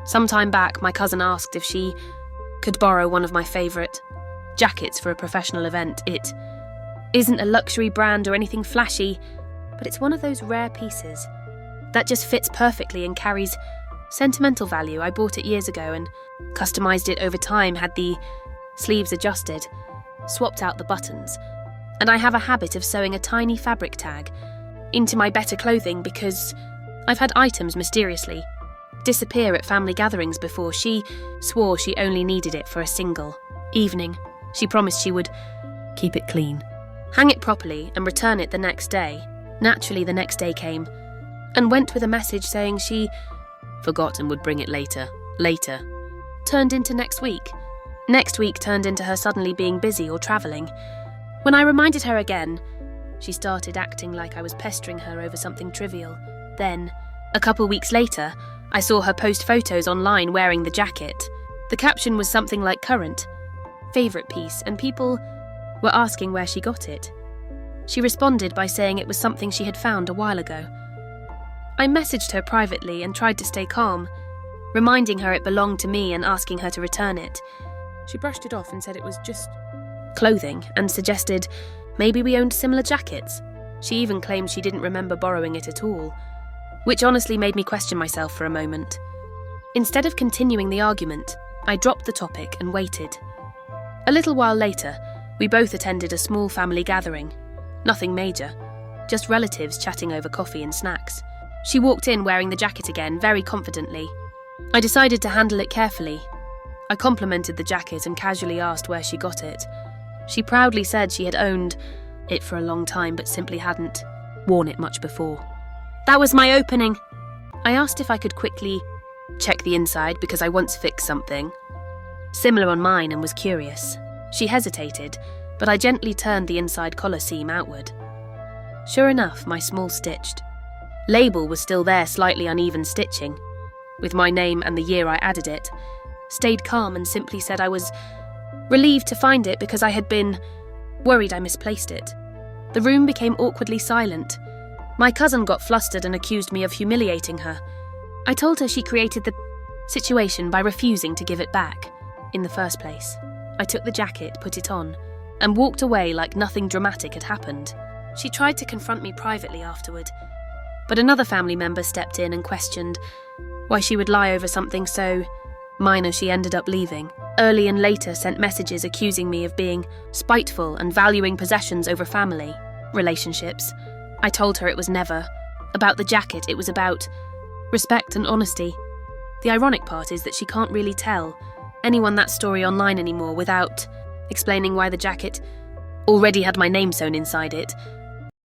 Some time back, my cousin asked if she could borrow one of my favourite jackets for a professional event. It isn't a luxury brand or anything flashy, but it's one of those rare pieces that just fits perfectly and carries sentimental value. I bought it years ago and customised it over time, had the sleeves adjusted, swapped out the buttons, and I have a habit of sewing a tiny fabric tag into my better clothing because I've had items mysteriously disappear at family gatherings before. She swore she only needed it for a single evening. She promised she would keep it clean, hang it properly, and return it the next day. Naturally, the next day came and went with a message saying she forgot and would bring it later. Later turned into next week. Next week turned into her suddenly being busy or travelling. When I reminded her again, she started acting like I was pestering her over something trivial. Then, a couple weeks later, I saw her post photos online wearing the jacket. The caption was something like current favourite piece, and people were asking where she got it. She responded by saying it was something she had found a while ago. I messaged her privately and tried to stay calm, reminding her it belonged to me and asking her to return it. She brushed it off and said it was just clothing and suggested maybe we owned similar jackets. She even claimed she didn't remember borrowing it at all, which honestly made me question myself for a moment. Instead of continuing the argument, I dropped the topic and waited. A little while later, we both attended a small family gathering. Nothing major, just relatives chatting over coffee and snacks. She walked in wearing the jacket again, very confidently. I decided to handle it carefully. I complimented the jacket and casually asked where she got it. She proudly said she had owned it for a long time but simply hadn't worn it much before. That was my opening. I asked if I could quickly check the inside because I once fixed something similar on mine and was curious. She hesitated, but I gently turned the inside collar seam outward. Sure enough, my small stitched label was still there, slightly uneven stitching, with my name and the year I added it. Stayed calm and simply said I was relieved to find it because I had been worried I misplaced it. The room became awkwardly silent. My cousin got flustered and accused me of humiliating her. I told her she created the situation by refusing to give it back in the first place. I took the jacket, put it on, and walked away like nothing dramatic had happened. She tried to confront me privately afterward, but another family member stepped in and questioned why she would lie over something so minor. She ended up leaving. Early and later sent messages accusing me of being spiteful and valuing possessions over family relationships. I told her it was never about the jacket, it was about respect and honesty. The ironic part is that she can't really tell anyone that story online anymore without explaining why the jacket already had my name sewn inside it.